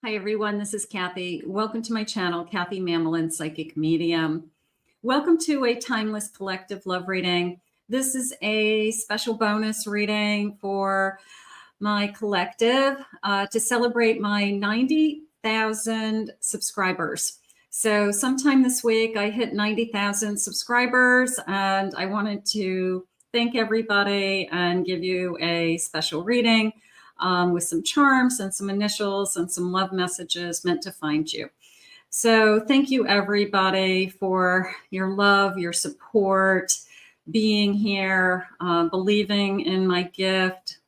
Hi, everyone. This is Kathy. Welcome to my channel, Kathy Mamelin, Psychic Medium. Welcome to a timeless collective love reading. This is a special bonus reading for my collective to celebrate my 90,000 subscribers. So sometime this week, I hit 90,000 subscribers, and I wanted to thank everybody and give you a special reading with some charms and some initials and some love messages meant to find you. So thank you, everybody, for your love, your support, being here, believing in my gift,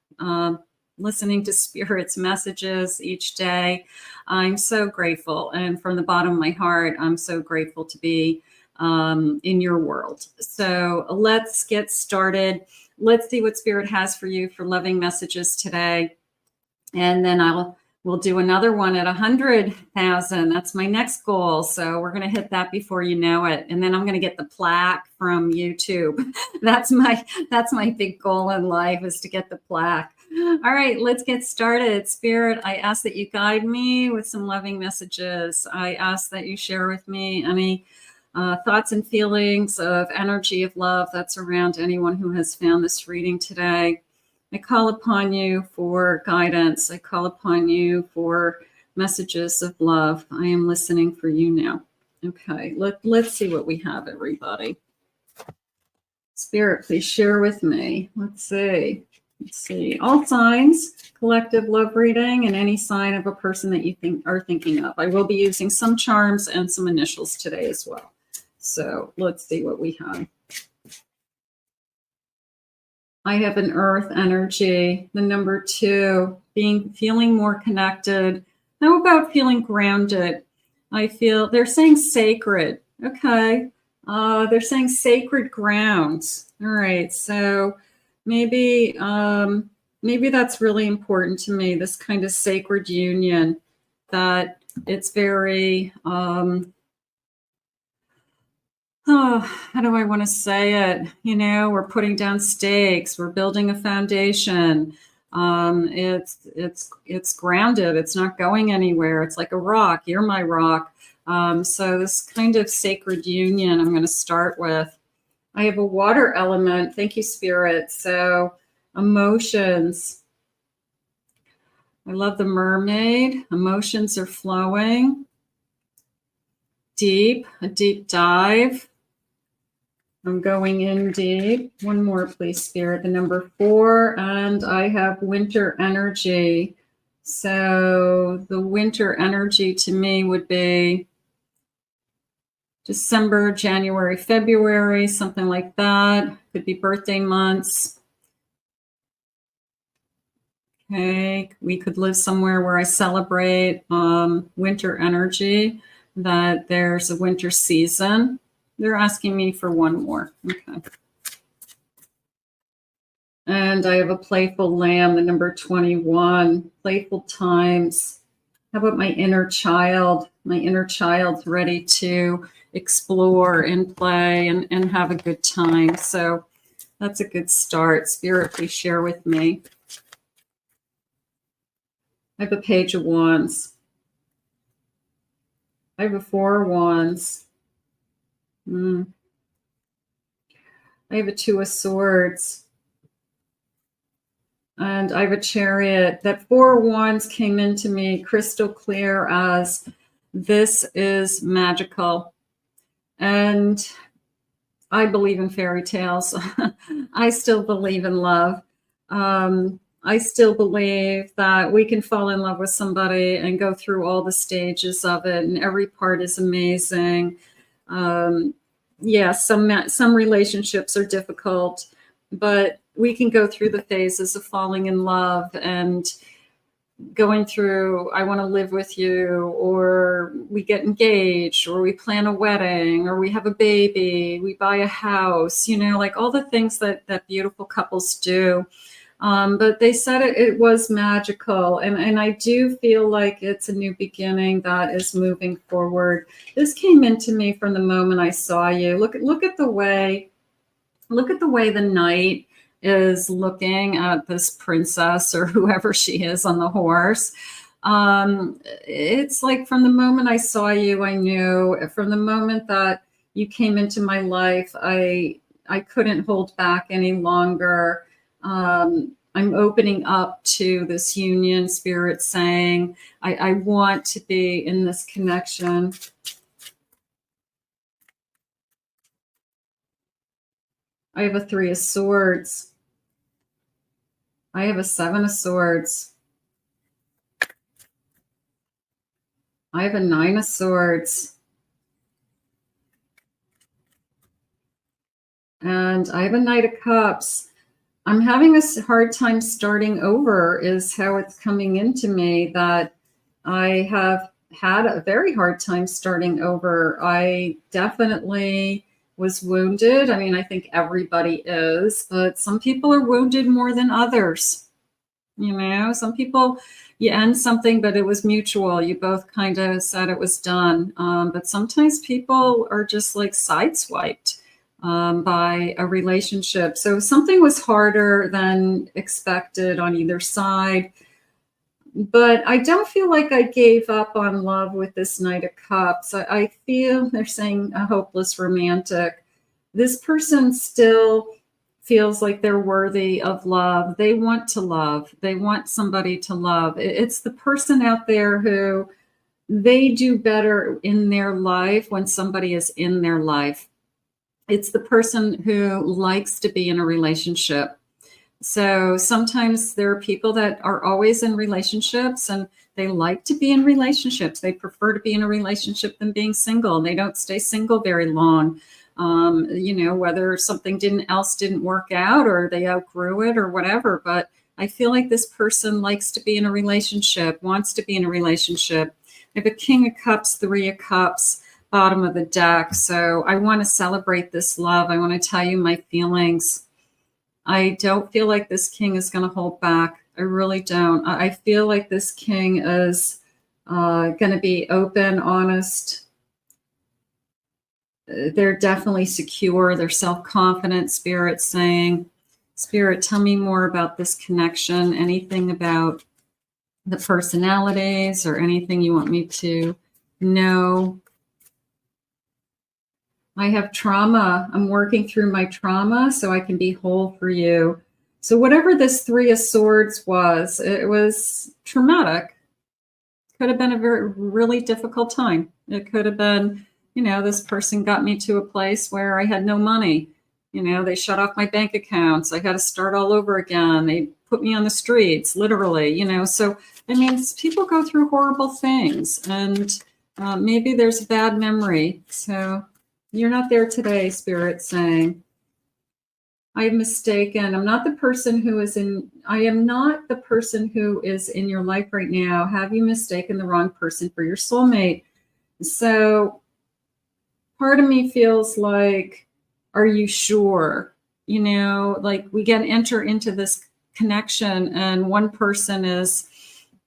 listening to Spirit's messages each day. I'm so grateful. And from the bottom of my heart, I'm so grateful to be in your world. So let's get started. Let's see what Spirit has for you for loving messages today. And then we'll do another one at 100,000. That's my next goal. So we're going to hit that before you know it. And then I'm going to get the plaque from YouTube. That's my big goal in life, is to get the plaque. All right, let's get started. Spirit, I ask that you guide me with some loving messages. I ask that you share with me any thoughts and feelings of energy of love that's around anyone who has found this reading today. I call upon you for guidance. I call upon you for messages of love. I am listening for you now. Okay, let's see what we have, everybody. Spirit, please share with me. Let's see. All signs, collective love reading, and any sign of a person that you are thinking of. I will be using some charms and some initials today as well. So let's see what we have. I have an earth energy, the number 2, feeling more connected. How about feeling grounded? I feel they're saying sacred. Okay. They're saying sacred grounds. All right. So maybe that's really important to me, this kind of sacred union, that it's very, how do I want to say it? You know, we're putting down stakes. We're building a foundation. It's grounded. It's not going anywhere. It's like a rock. You're my rock. So this kind of sacred union I'm going to start with. I have a water element. Thank you, Spirit. So emotions. I love the mermaid. Emotions are flowing. Deep, a deep dive. I'm going in deep. One more, please, Spirit. The number 4, and I have winter energy. So the winter energy to me would be December, January, February, something like that. Could be birthday months. Okay, we could live somewhere where I celebrate winter energy, that there's a winter season. They're asking me for one more. Okay. And I have a playful lamb, the number 21, playful times. How about my inner child? My inner child's ready to explore and play and have a good time. So that's a good start. Spirit, please share with me. I have a page of wands. I have a 4 of wands. I have a 2 of swords. And I have a chariot. That 4 of wands came into me crystal clear as this is magical. And I believe in fairy tales. I still believe in love. I still believe that we can fall in love with somebody and go through all the stages of it, and every part is amazing. Yeah, some relationships are difficult, but we can go through the phases of falling in love and going through, I want to live with you, or we get engaged, or we plan a wedding, or we have a baby, we buy a house, you know, like all the things that beautiful couples do. But they said it was magical. And I do feel like it's a new beginning that is moving forward. This came into me from the moment I saw you. Look at the way the knight is looking at this princess or whoever she is on the horse. It's like from the moment I saw you, I knew. From the moment that you came into my life, I couldn't hold back any longer. I'm opening up to this union, Spirit saying, I want to be in this connection. I have a 3 of Swords. I have a 7 of Swords. I have a 9 of Swords. And I have a Knight of Cups. I'm having a hard time starting over is how it's coming into me, that I have had a very hard time starting over. I definitely was wounded. I mean, I think everybody is, but some people are wounded more than others. You know, some people, you end something, but it was mutual. You both kind of said it was done. But sometimes people are just like sideswiped by a relationship. So something was harder than expected on either side. But I don't feel like I gave up on love with this Knight of Cups. I feel they're saying a hopeless romantic. This person still feels like they're worthy of love. They want to love. They want somebody to love. It's the person out there who they do better in their life when somebody is in their life. It's the person who likes to be in a relationship. So sometimes there are people that are always in relationships and they like to be in relationships. They prefer to be in a relationship than being single. They don't stay single very long. You know, whether something else didn't work out or they outgrew it or whatever. But I feel like this person likes to be in a relationship, wants to be in a relationship. I have a King of Cups, 3 of Cups, bottom of the deck. So I want to celebrate this love. I want to tell you my feelings. I don't feel like this king is going to hold back. I really don't. I feel like this king is going to be open, honest. They're definitely secure. They're self-confident. Spirit saying, Spirit, tell me more about this connection. Anything about the personalities or anything you want me to know? I have trauma. I'm working through my trauma so I can be whole for you. So whatever this 3 of Swords was, it was traumatic. Could have been a really difficult time. It could have been, you know, this person got me to a place where I had no money. You know, they shut off my bank accounts. I got to start all over again. They put me on the streets, literally, you know. So, I mean, people go through horrible things, and maybe there's a bad memory. So you're not there today, Spirit saying. I am mistaken. I'm not the person who is in, I am not the person who is in your life right now. Have you mistaken the wrong person for your soulmate? So part of me feels like, are you sure? You know, like we enter into this connection and one person is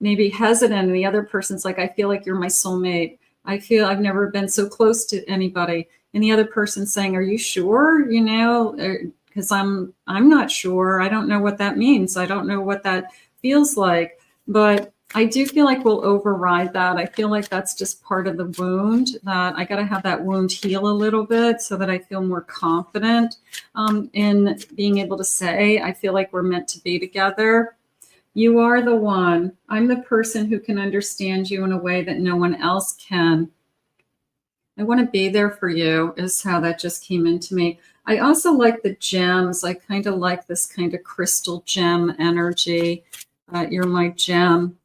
maybe hesitant and the other person's like, I feel like you're my soulmate. I feel I've never been so close to anybody. And the other person's saying, are you sure? You know, because I'm not sure. I don't know what that means. I don't know what that feels like. But I do feel like we'll override that. I feel like that's just part of the wound, that I got to have that wound heal a little bit so that I feel more confident in being able to say, I feel like we're meant to be together. You are the one. I'm the person who can understand you in a way that no one else can. I want to be there for you is how that just came into me. I also like the gems. I kind of like this kind of crystal gem energy. You're my gem.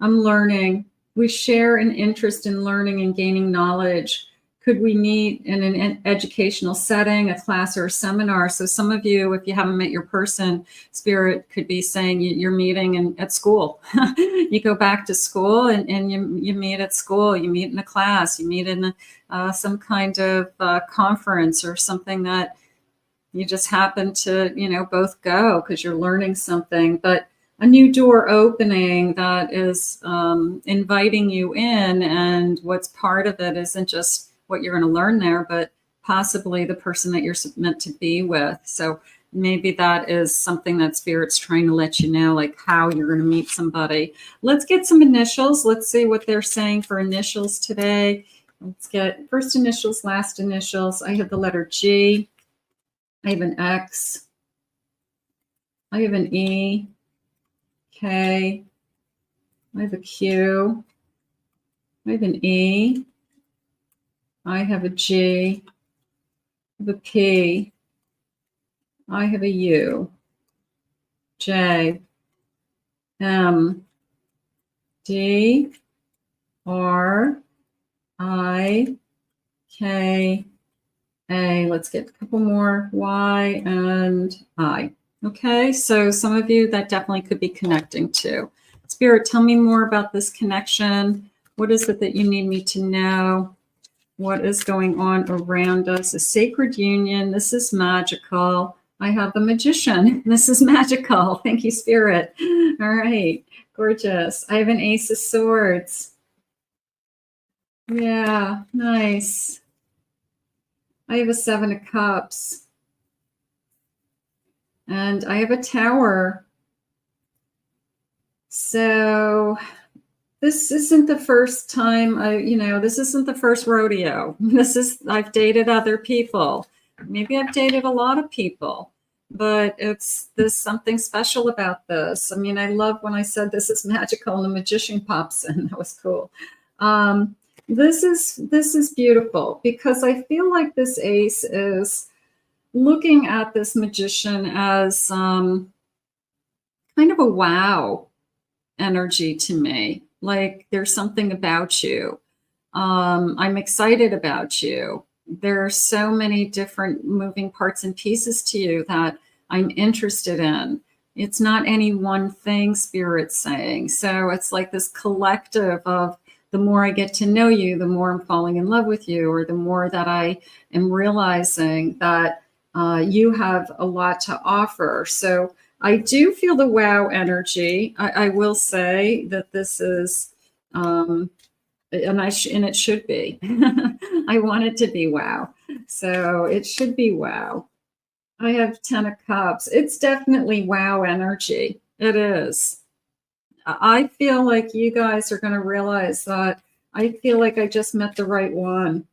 I'm learning. We share an interest in learning and gaining knowledge. Could we meet in an educational setting, a class or a seminar? So some of you, if you haven't met your person, Spirit could be saying you're meeting at school. You go back to school and you meet at school. You meet in a class. You meet in some kind of conference or something that you just happen to, you know, both go because you're learning something. But a new door opening that is inviting you in, and what's part of it isn't just what you're going to learn there, but possibly the person that you're meant to be with. So maybe that is something that Spirit's trying to let you know, like how you're going to meet somebody. Let's get some initials. Let's see what they're saying for initials today. Let's get first initials, last initials. I have the letter G. I have an X. I have an E. K. I have a Q. I have an E. I have a G. I have a P. I have a U. J. M. D. R. I. K. A. Let's get a couple more. Y and I. Okay, so some of you that definitely could be connecting to. Spirit, tell me more about this connection. What is it that you need me to know? What is going on around us? A sacred union. This is magical. I have the Magician. This is magical. Thank you, Spirit. All right, gorgeous. I have an Ace of Swords. Yeah, nice. I have a Seven of Cups. And I have a Tower. So this isn't the first time this isn't the first rodeo. I've dated other people. Maybe I've dated a lot of people, but there's something special about this. I mean, I love when I said this is magical and the Magician pops in. That was cool. This is beautiful because I feel like this Ace is looking at this Magician as kind of a wow energy to me. Like there's something about you. I'm excited about you. There are so many different moving parts and pieces to you that I'm interested in. It's not any one thing, Spirit's saying. So it's like this collective of the more I get to know you, the more I'm falling in love with you, or the more that I am realizing that you have a lot to offer. So I do feel the wow energy. I will say that this is, and it should be. I want it to be wow. So it should be wow. I have 10 of Cups. It's definitely wow energy. It is. I feel like you guys are going to realize that I feel like I just met the right one.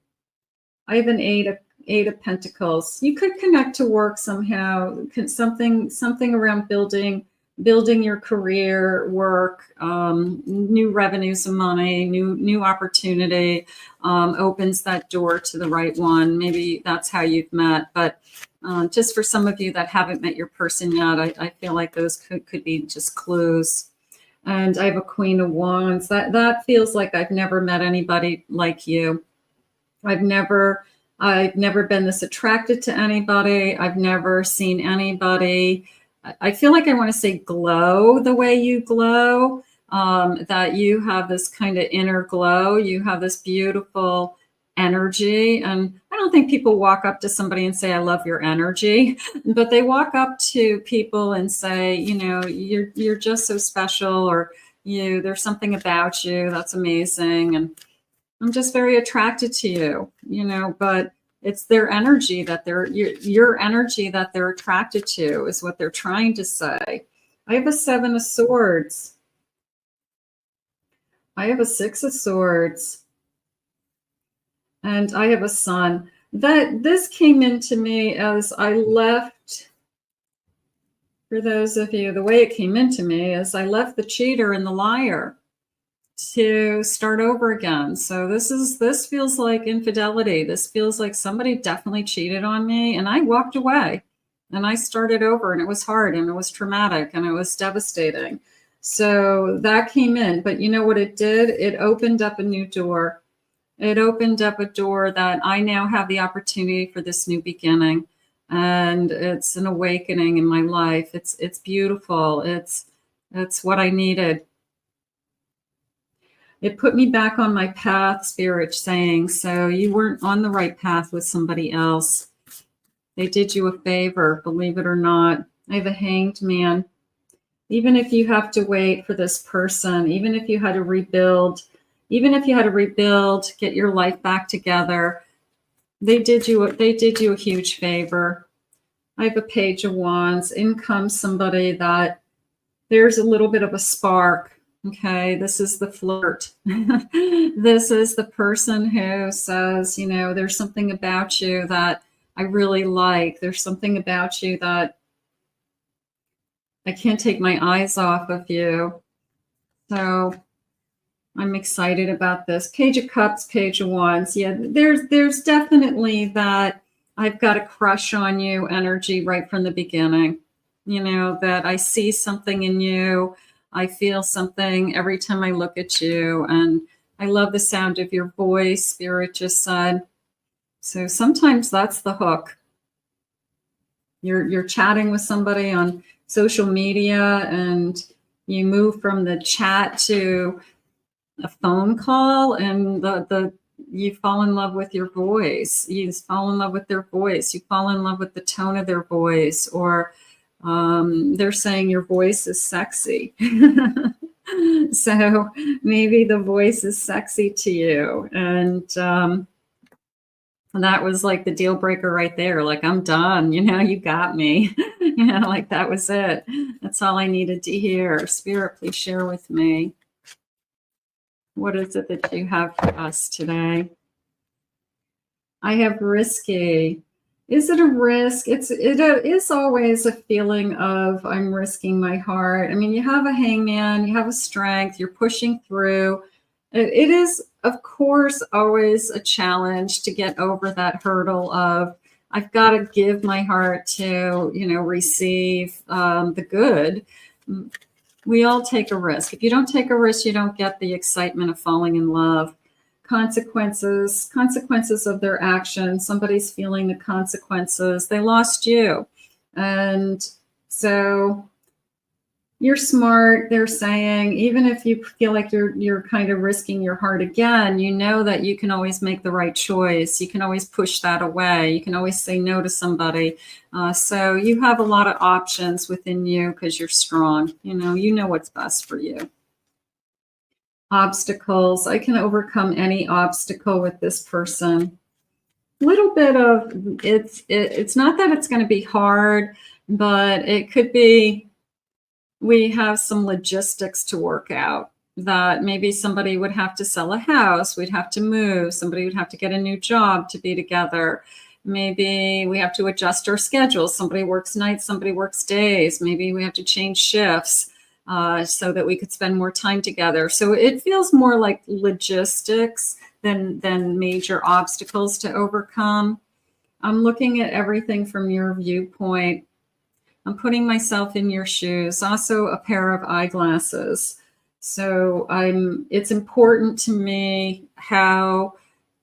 I have an Eight of Pentacles. You could connect to work somehow. Something around building your career, work, new revenues of money, new opportunity, opens that door to the right one. Maybe that's how you've met. But just for some of you that haven't met your person yet, I feel like those could be just clues. And I have a Queen of Wands. That feels like I've never met anybody like you. I've never been this attracted to anybody. I've never seen anybody. I feel like I want to say glow the way you glow, that you have this kind of inner glow. You have this beautiful energy. And I don't think people walk up to somebody and say, I love your energy, but they walk up to people and say, you're just so special, or there's something about you that's amazing. And I'm just very attracted to you, but it's their energy that your energy that they're attracted to is what they're trying to say. I have a Seven of Swords. I have a Six of Swords. And I have a Sun. This came into me as I left, for those of you, the way it came into me is I left the cheater and the liar to start over again. So this feels like infidelity. This feels like somebody definitely cheated on me, and I walked away and I started over, and it was hard and it was traumatic and it was devastating. So that came in, but you know what it did? It opened up a new door. It opened up a door that I now have the opportunity for this new beginning, and it's an awakening in my life. It's beautiful. It's what I needed. It put me back on my path, Spirit saying, so you weren't on the right path with somebody else. They did you a favor, believe it or not. I have a Hanged Man. Even if you have to wait for this person, even if you had to rebuild, get your life back together, they did you a huge favor. I have a Page of Wands. In comes somebody that there's a little bit of a spark. Okay, this is the flirt. This is the person who says, you know, there's something about you that I really like. There's something about you that I can't take my eyes off of you. So I'm excited about this. Page of Cups, Page of Wands. Yeah, there's definitely that I've got a crush on you energy right from the beginning. You know, that I see something in you. I feel something every time I look at you. And I love the sound of your voice, Spirit just said. So sometimes that's the hook. You're chatting with somebody on social media and you move from the chat to a phone call, and you fall in love with your voice. You fall in love with their voice. You fall in love with the tone of their voice, or they're saying your voice is sexy. So maybe the voice is sexy to you. And that was like the deal breaker right there. Like, I'm done. You know, you got me. You know, like that was it. That's all I needed to hear. Spirit, please share with me. What is it that you have for us today? I have risky. Is it a risk? It is always a feeling of I'm risking my heart. I mean, you have a hangman, you have a strength, you're pushing through. It is, of course, always a challenge to get over that hurdle of I've got to give my heart to, you know, receive the good. We all take a risk. If you don't take a risk, you don't get the excitement of falling in love. Consequences of their actions. Somebody's feeling the consequences. They lost you. And so you're smart. They're saying, even if you feel like you're kind of risking your heart again, you know that you can always make the right choice. You can always push that away. You can always say no to somebody. So you have a lot of options within you because you're strong. You know what's best for you. Obstacles. I can overcome any obstacle with this person. Little bit of it's not that it's going to be hard, but it could be we have some logistics to work out, that maybe somebody would have to sell a house, we'd have to move, somebody would have to get a new job to be together. Maybe we have to adjust our schedules. Somebody works nights, somebody works days. Maybe we have to change shifts so that we could spend more time together. So it feels more like logistics than major obstacles to overcome. I'm looking at everything from your viewpoint. I'm putting myself in your shoes. Also a pair of eyeglasses. So it's important to me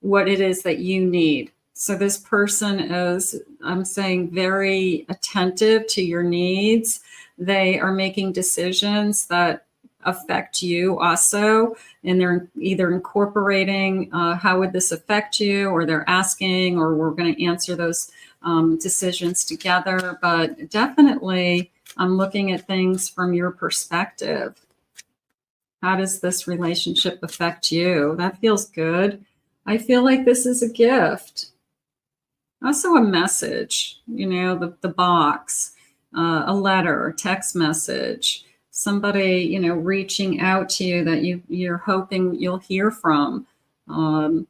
what it is that you need. So this person is, I'm saying, very attentive to your needs. They are making decisions that affect you also, and they're either incorporating how would this affect you, or they're asking, or we're going to answer those decisions together. But definitely I'm looking at things from your perspective. How does this relationship affect you? That feels good. I feel like this is a gift. Also a message, the box, a letter, a text message, somebody, reaching out to you that you're hoping you'll hear from. With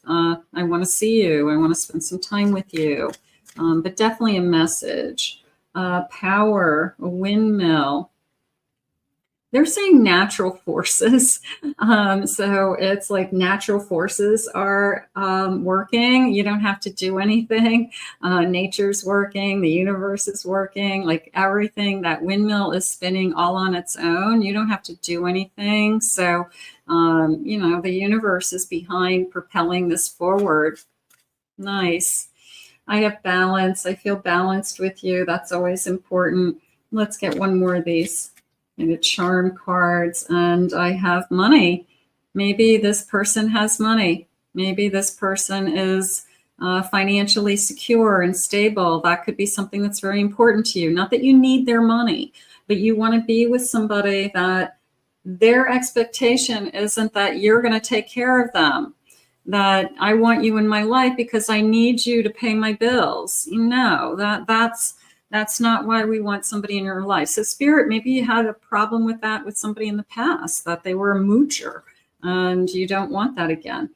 I want to see you, I want to spend some time with you, but definitely a message. Power, a windmill. They're saying natural forces. So it's like natural forces are working. You don't have to do anything. Nature's working. The universe is working. Like everything, that windmill is spinning all on its own. You don't have to do anything. So, the universe is behind propelling this forward. Nice. I have balance. I feel balanced with you. That's always important. Let's get one more of these. I get charm cards, and I have money. Maybe this person has money. Maybe this person is financially secure and stable. That could be something that's very important to you. Not that you need their money, but you want to be with somebody that their expectation isn't that you're going to take care of them. that I want you in my life because I need you to pay my bills. No, that's not why we want somebody in your life. So Spirit, maybe you had a problem with that with somebody in the past, that they were a moocher and you don't want that again.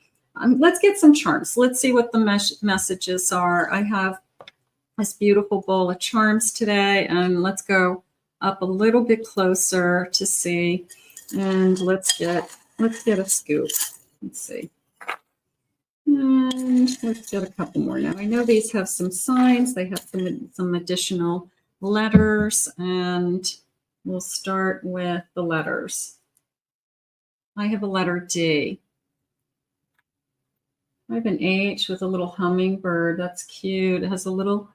Let's get some charms. Let's see what the messages are. I have this beautiful bowl of charms today, and let's go up a little bit closer to see. And let's get a scoop. Let's see. And let's get a couple more now. I know these have some signs. They have some additional letters, and we'll start with the letters. I have a letter D. I have an H with a little hummingbird. That's cute. It has a little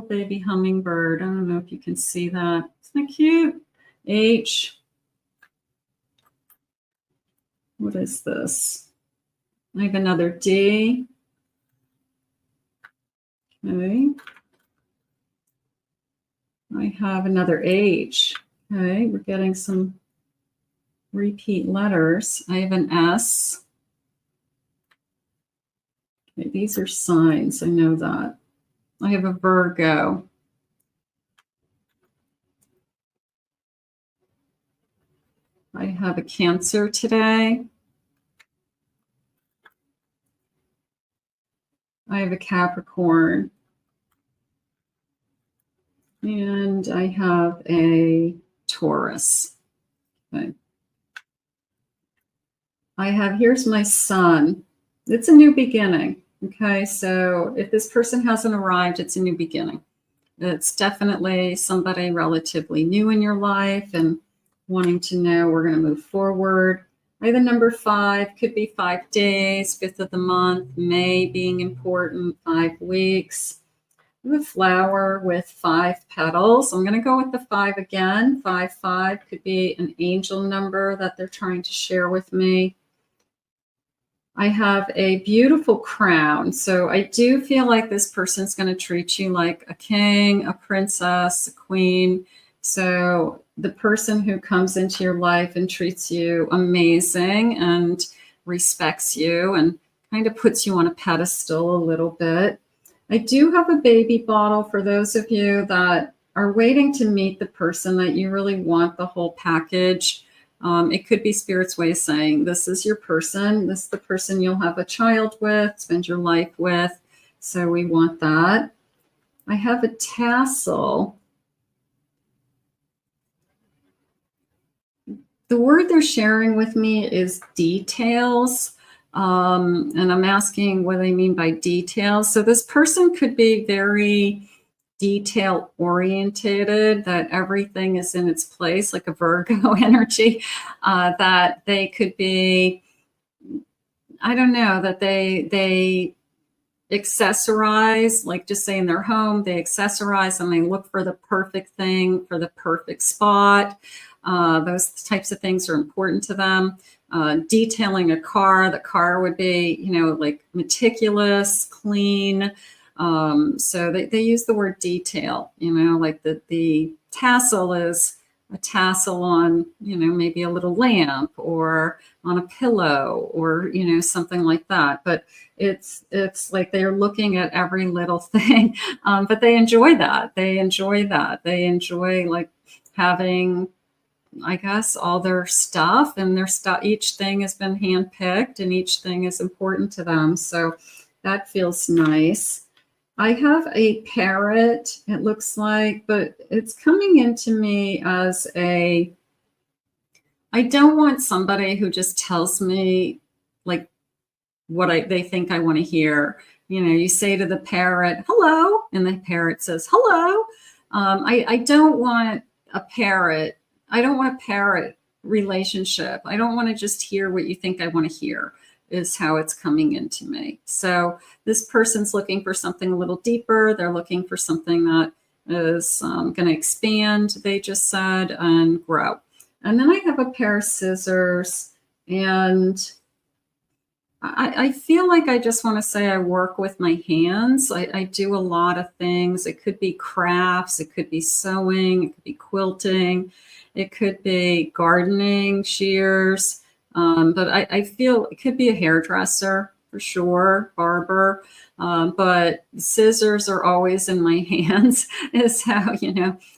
baby hummingbird. I don't know if you can see that. Isn't that cute? H. What is this? I have another D. Okay. I have another H. Okay, we're getting some repeat letters. I have an S. Okay, these are signs. I know that. I have a Virgo. I have a Cancer today. I have a Capricorn. And I have a Taurus. Okay. Here's my Sun. It's a new beginning. Okay, so if this person hasn't arrived, it's a new beginning. It's definitely somebody relatively new in your life and wanting to know we're going to move forward. I have the number 5, could be 5 days, 5th of the month, May being important, 5 weeks. I have a flower with 5 petals. I'm going to go with the 5 again. 5 could be an angel number that they're trying to share with me. I have a beautiful crown. So I do feel like this person's going to treat you like a king, a princess, a queen. So the person who comes into your life and treats you amazing and respects you and kind of puts you on a pedestal a little bit. I do have a baby bottle for those of you that are waiting to meet the person that you really want the whole package. It could be Spirit's way of saying, this is your person. This is the person you'll have a child with, spend your life with. So we want that. I have a tassel. The word they're sharing with me is details. And I'm asking what they mean by details. So this person could be very detail oriented, that everything is in its place, like a Virgo energy, that they could be, I don't know, that they accessorize, like just say in their home, they accessorize and they look for the perfect thing for the perfect spot. Those types of things are important to them. Detailing a car, the car would be, you know, like meticulous, clean. So they use the word detail, you know, like the tassel is a tassel on, you know, maybe a little lamp or on a pillow or, you know, something like that. But it's like they're looking at every little thing, but they enjoy that. They enjoy like having, I guess, all their stuff, and their stuff, each thing has been handpicked and each thing is important to them. So that feels nice. I have a parrot, it looks like, but it's coming into me as I don't want somebody who just tells me like what they think I want to hear. You know, you say to the parrot, hello, and the parrot says, hello. I don't want a parrot. I don't want a parrot relationship. I don't want to just hear what you think I want to hear, is how it's coming into me. So this person's looking for something a little deeper. They're looking for something that is going to expand, they just said, and grow. And then I have a pair of scissors, and I feel like I just want to say I work with my hands. I do a lot of things. It could be crafts. It could be sewing. It could be quilting. It could be gardening, shears. But I feel it could be a hairdresser. for sure, barber. But scissors are always in my hands is how,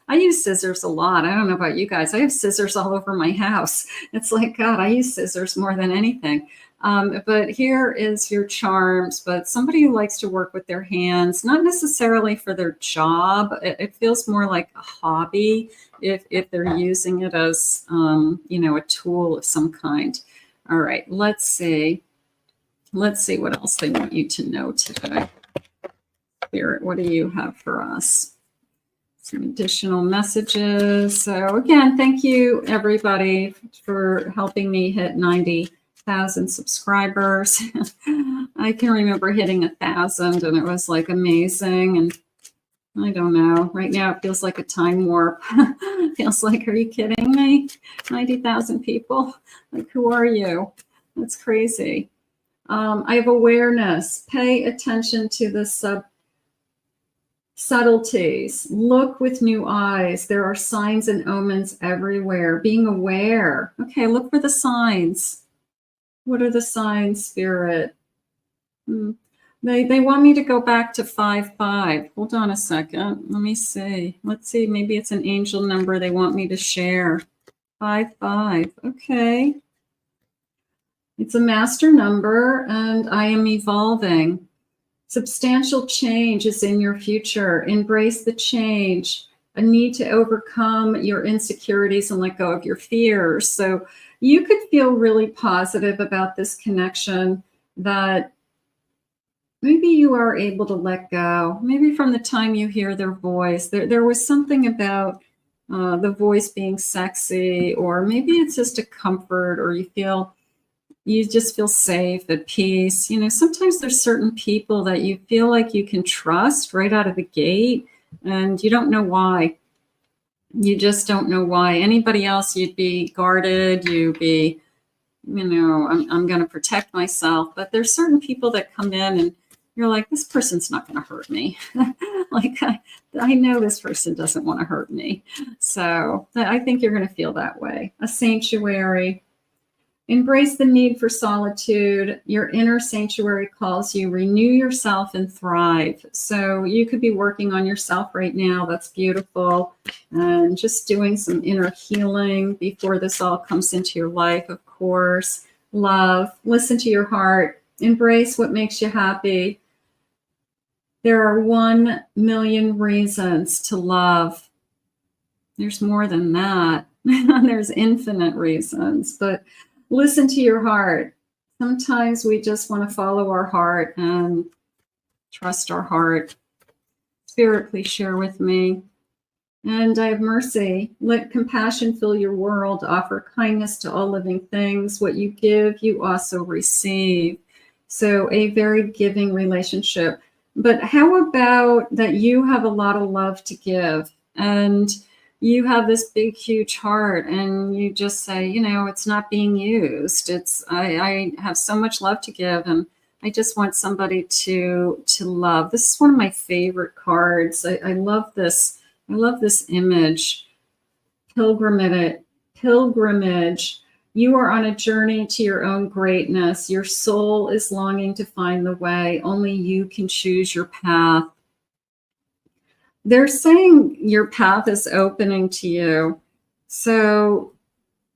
I use scissors a lot. I don't know about you guys. I have scissors all over my house. It's like, God, I use scissors more than anything. But here is your charms, but somebody who likes to work with their hands, not necessarily for their job. It feels more like a hobby if they're using it as, a tool of some kind. All right, let's see. Let's see what else they want you to know today. Spirit, what do you have for us? Some additional messages. So again, thank you everybody for helping me hit 90,000 subscribers. I can remember hitting 1,000 and it was like amazing. And I don't know, right now it feels like a time warp. Feels like, are you kidding me? 90,000 people? Like, who are you? That's crazy. I have awareness. Pay attention to the subtleties. Look with new eyes. There are signs and omens everywhere. Being aware. Okay, look for the signs. What are the signs, Spirit? They want me to go back to 5-5. Hold on a second. Let me see. Let's see. Maybe it's an angel number they want me to share. 5-5. Okay. It's a master number, and I am evolving. Substantial change is in your future. Embrace the change. A need to overcome your insecurities and let go of your fears. So you could feel really positive about this connection, that maybe you are able to let go. Maybe from the time you hear their voice, there was something about the voice being sexy, or maybe it's just a comfort, or you just feel safe, at peace. Sometimes there's certain people that you feel like you can trust right out of the gate, and you don't know why. You just don't know why. Anybody else, you'd be guarded, you'd be, I'm going to protect myself. But there's certain people that come in and you're like, this person's not going to hurt me. Like, I know this person doesn't want to hurt me. So I think you're going to feel that way. A sanctuary. Embrace the need for solitude. Your inner sanctuary calls you. Renew yourself and thrive. So you could be working on yourself right now. That's beautiful. And just doing some inner healing before this all comes into your life, of course. Love. Listen to your heart. Embrace what makes you happy. There are 1 million reasons to love. There's more than that. There's infinite reasons, but listen to your heart. Sometimes we just want to follow our heart and trust our heart. Spirit, please share with me. And I have mercy. Let compassion fill your world. Offer kindness to all living things. What you give, you also receive. So a very giving relationship. But how about that you have a lot of love to give, and you have this big, huge heart, and you just say, it's not being used. I have so much love to give, and I just want somebody to love. This is one of my favorite cards. I love this. I love this image. Pilgrimage. You are on a journey to your own greatness. Your soul is longing to find the way. Only you can choose your path. They're saying your path is opening to you. So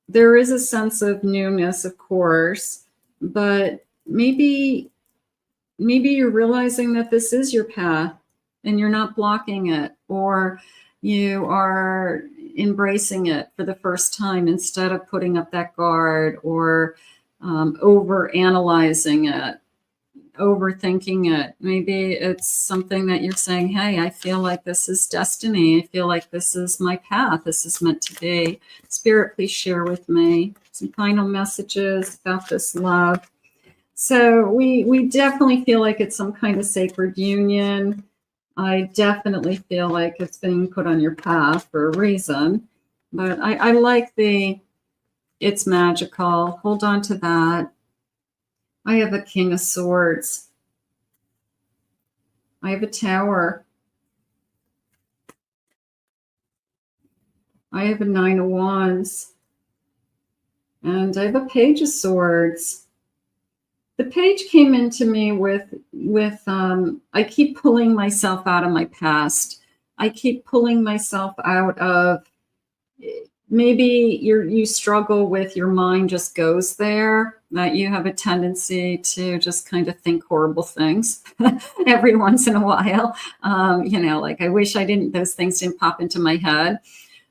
there is a sense of newness, of course, but maybe you're realizing that this is your path and you're not blocking it, or you are embracing it for the first time instead of putting up that guard or over analyzing it, overthinking it. Maybe it's something that you're saying, hey, I feel like this is destiny. I feel like this is my path. This is meant to be. Spirit, please share with me some final messages about this love. So we definitely feel like it's some kind of sacred union. I definitely feel like it's being put on your path for a reason, but I like it's magical. Hold on to that. I have a King of Swords. I have a Tower. I have a 9 of Wands. And I have a Page of Swords. The page came into me with I keep pulling myself out of my past. I keep pulling myself out of, maybe you struggle with, your mind just goes there, that you have a tendency to just kind of think horrible things every once in a while. You know, like, I wish those things didn't pop into my head.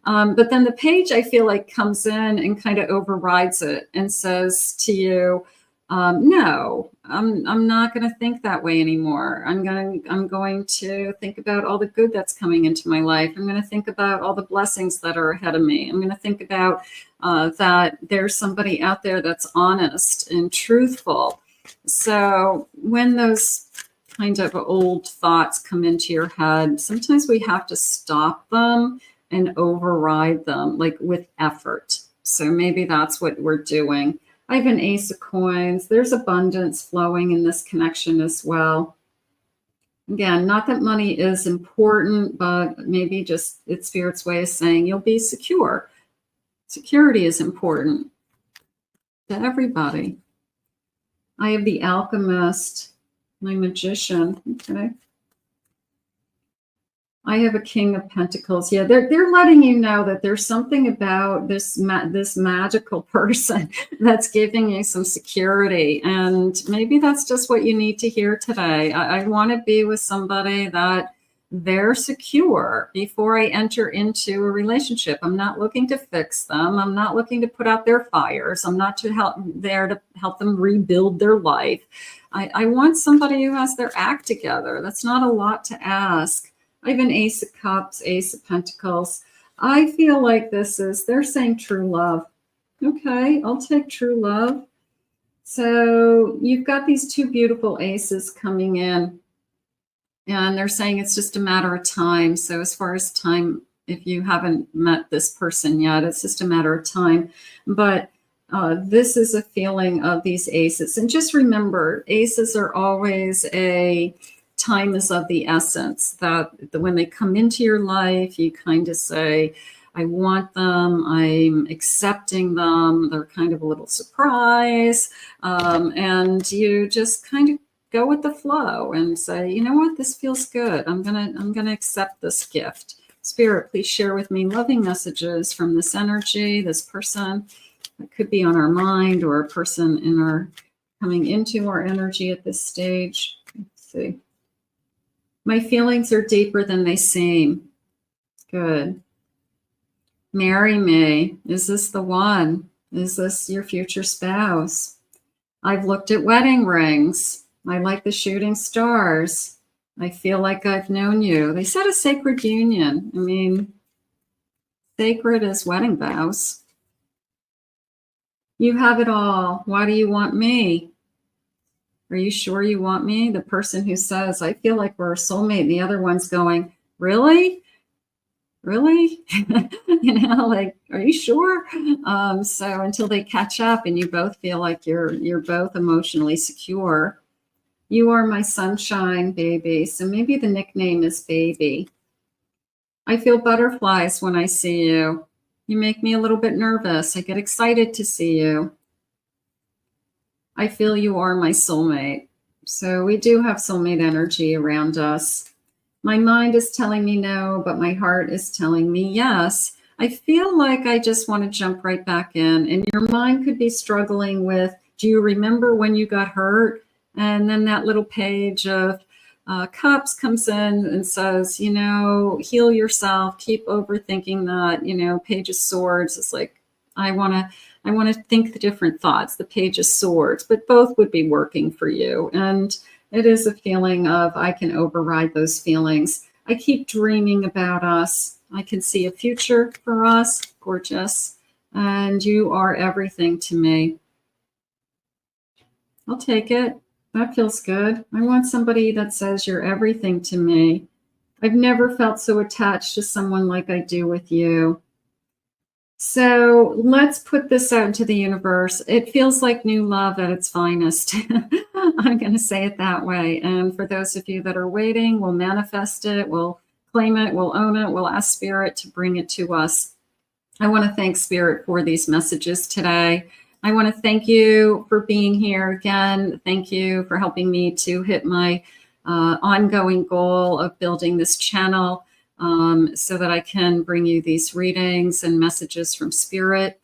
But then the page, I feel like, comes in and kind of overrides it and says to you, no, I'm not going to think that way anymore. I'm going to think about all the good that's coming into my life. I'm going to think about all the blessings that are ahead of me. I'm going to think about that there's somebody out there that's honest and truthful. So when those kind of old thoughts come into your head, sometimes we have to stop them and override them, like, with effort. So maybe that's what we're doing. I have an Ace of Coins. There's abundance flowing in this connection as well. Again, not that money is important, but maybe just it's Spirit's way of saying you'll be secure. Security is important to everybody. I have the Alchemist, my Magician. Okay. I have a King of Pentacles. Yeah, they're letting you know that there's something about this magical person that's giving you some security. And maybe that's just what you need to hear today. I want to be with somebody that they're secure before I enter into a relationship. I'm not looking to fix them. I'm not looking to put out their fires. I'm not there to help them rebuild their life. I want somebody who has their act together. That's not a lot to ask. I have an Ace of Cups, Ace of Pentacles. I feel like they're saying true love. Okay, I'll take true love. So you've got these two beautiful aces coming in, and they're saying it's just a matter of time. So as far as time, if you haven't met this person yet, it's just a matter of time. But this is a feeling of these aces. And just remember, aces are always time is of the essence, that when they come into your life, you kind of say, I want them, I'm accepting them, they're kind of a little surprise, and you just kind of go with the flow and say, you know what, this feels good. I'm gonna accept this gift. Spirit, please share with me loving messages from this energy, this person. It could be on our mind, or a person coming into our energy at this stage. Let's see. My feelings are deeper than they seem. Good. Marry me. Is this the one? Is this your future spouse? I've looked at wedding rings. I like the shooting stars. I feel like I've known you. They said a sacred union. I mean, sacred as wedding vows. You have it all. Why do you want me? Are you sure you want me? The person who says, I feel like we're a soulmate, and the other one's going, really? Really? You know, like, are you sure? So until they catch up and you both feel like you're both emotionally secure. You are my sunshine, baby. So maybe the nickname is Baby. I feel butterflies when I see you. You make me a little bit nervous. I get excited to see you. I feel you are my soulmate. So we do have soulmate energy around us. My mind is telling me no, but my heart is telling me yes. I feel like I just want to jump right back in. And your mind could be struggling with, do you remember when you got hurt? And then that little page of cups comes in and says, you know, heal yourself, keep overthinking that. You know, Page of Swords is like, I want to think the different thoughts. The Page of Swords, but both would be working for you. And it is a feeling of, I can override those feelings. I keep dreaming about us. I can see a future for us. Gorgeous. And you are everything to me. I'll take it. That feels good. I want somebody that says you're everything to me. I've never felt so attached to someone like I do with you. So let's put this out into the universe. It feels like new love at its finest. I'm going to say it that way. And for those of you that are waiting, we'll manifest it, we'll claim it, we'll own it, we'll ask Spirit to bring it to us. I want to thank Spirit for these messages today. I want to thank you for being here again. Thank you for helping me to hit my ongoing goal of building this channel so that I can bring you these readings and messages from Spirit.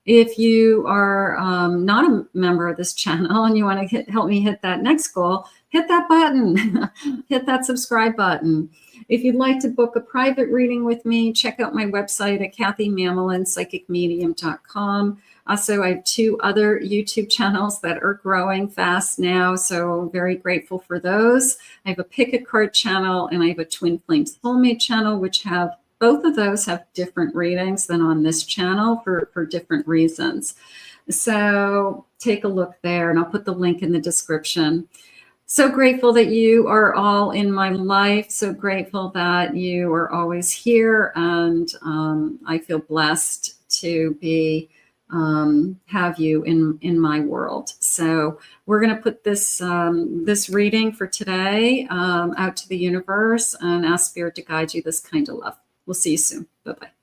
If you are not a member of this channel and you want to help me hit that next goal, hit that button, hit that subscribe button. If you'd like to book a private reading with me, check out my website at kathymamolinspsychicmedium.com. Also, I have 2 other YouTube channels that are growing fast now, so very grateful for those. I have a Pick a Card channel and I have a Twin Flame Soulmate channel, which have both of those have different readings than on this channel for different reasons. So take a look there, and I'll put the link in the description. So grateful that you are all in my life. So grateful that you are always here, and I feel blessed to be have you in my world. So we're going to put this this reading for today out to the universe and ask Spirit to guide you this kind of love. We'll see you soon. Bye-bye.